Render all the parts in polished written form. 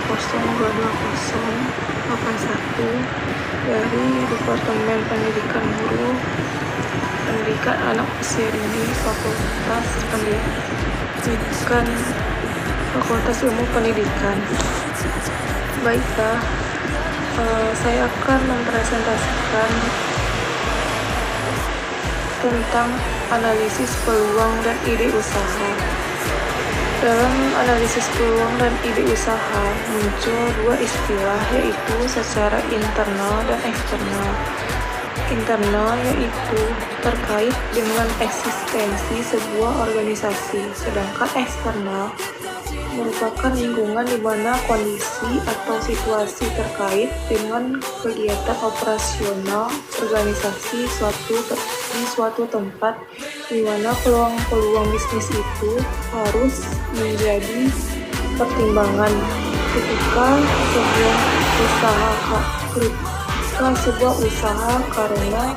5022081 dari Departemen Pendidikan Guru Pendidikan Anak Usia Dini Fakultas Ilmu Pendidikan. Baiklah, saya akan mempresentasikan tentang analisis peluang dan ide usaha. Dalam analisis peluang dan ide usaha muncul dua istilah, yaitu secara internal dan eksternal. Internal yaitu terkait dengan eksistensi sebuah organisasi, sedangkan eksternal merupakan lingkungan di mana kondisi atau situasi terkait dengan kegiatan operasional organisasi di suatu tempat, di mana peluang-peluang bisnis itu harus menjadi pertimbangan ketika sebuah usaha karena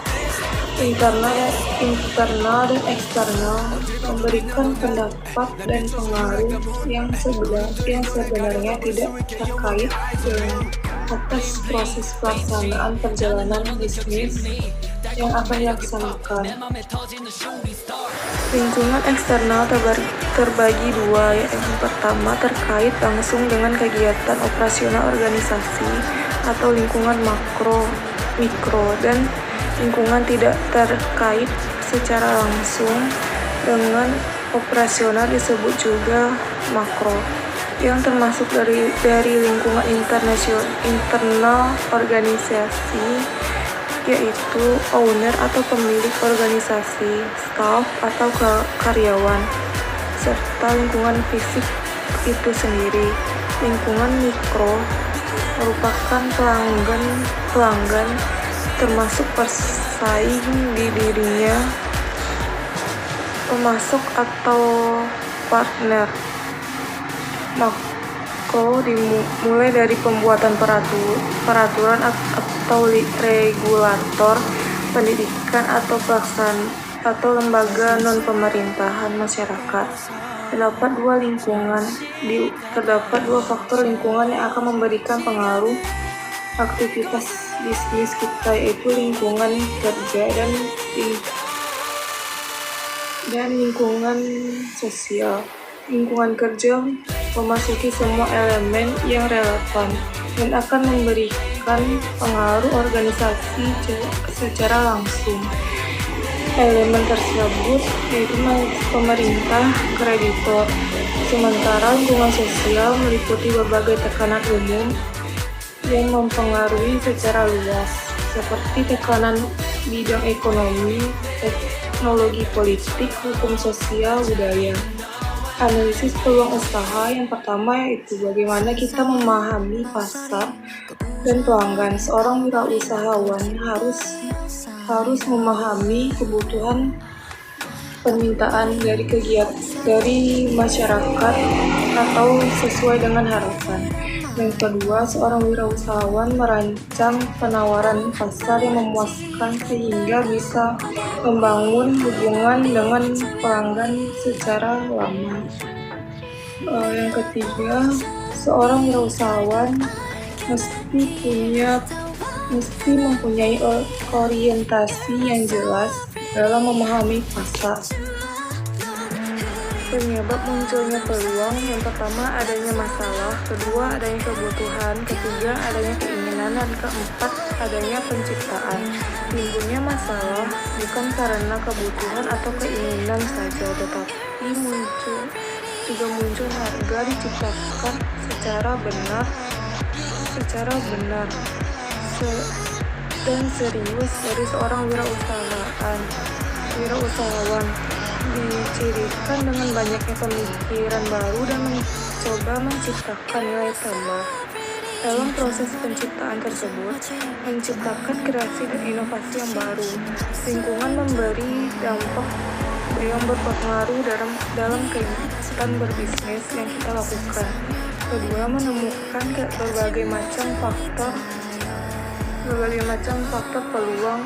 internal dan eksternal memberikan pendapat dan pengaruh yang sebenarnya tidak terkait dengan atas proses pelaksanaan perjalanan bisnis yang akan dilaksanakan. Lingkungan eksternal terbagi dua, yaitu yang pertama terkait langsung dengan kegiatan operasional organisasi atau lingkungan mikro, dan lingkungan tidak terkait secara langsung dengan operasional disebut juga makro, yang termasuk dari lingkungan internal organisasi, yaitu owner atau pemilik organisasi, staff atau karyawan, serta lingkungan fisik itu sendiri. Lingkungan mikro merupakan pelanggan termasuk pesaing di dirinya, pemasok atau partner. Makro dimulai dari pembuatan peraturan atau regulator pendidikan atau lembaga non-pemerintahan masyarakat. Terdapat dua faktor lingkungan yang akan memberikan pengaruh aktivitas bisnis kita, yaitu lingkungan kerja dan lingkungan sosial. Lingkungan kerja memasuki semua elemen yang relevan dan akan memberikan pengaruh organisasi secara langsung. Elemen tersebut yaitu pemerintah, kreditor. Sementara lingkungan sosial meliputi berbagai tekanan umum yang mempengaruhi secara luas, seperti tekanan bidang ekonomi, teknologi, politik, hukum sosial, budaya. Analisis peluang usaha yang pertama yaitu bagaimana kita memahami pasar dan pelanggan. Seorang wirausahawan harus memahami kebutuhan permintaan dari masyarakat atau sesuai dengan harapan. Yang kedua, seorang wirausahawan merancang penawaran pasar yang memuaskan sehingga bisa membangun hubungan dengan pelanggan secara lama. Yang ketiga, seorang wirausahawan mesti mempunyai orientasi yang jelas dalam memahami pasar. Penyebab munculnya peluang, yang pertama adanya masalah, kedua adanya kebutuhan, ketiga adanya keinginan, dan keempat adanya penciptaan. Timbulnya masalah bukan karena kebutuhan atau keinginan saja, tetapi muncul harga diciptakan secara benar dan serius dari seorang wirausahawan dicirikan dengan banyaknya pemikiran baru dan mencoba menciptakan nilai tambah. Dalam proses penciptaan tersebut, menciptakan kreasi dan inovasi yang baru. Lingkungan memberi dampak yang berpengaruh dalam kegiatan berbisnis yang kita lakukan. Kedua, menemukan berbagai macam faktor peluang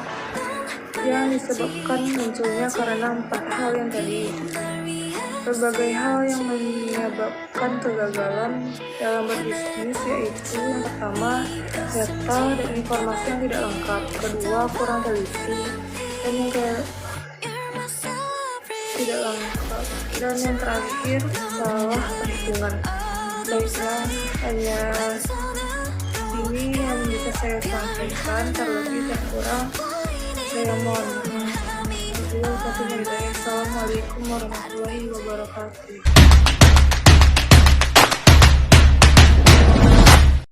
yang disebabkan munculnya karena 4 hal yang tadi. Berbagai hal yang menyebabkan kegagalan dalam berbisnis, yaitu yang pertama, data dan informasi yang tidak lengkap, kedua, kurang teliti, dan yang tidak lengkap, dan yang terakhir, salah perhitungan. Baiklah, hanya ini yang bisa saya sampaikan, terlebih dan kurang saya mohon maaf. Assalamualaikum warahmatullahi wabarakatuh.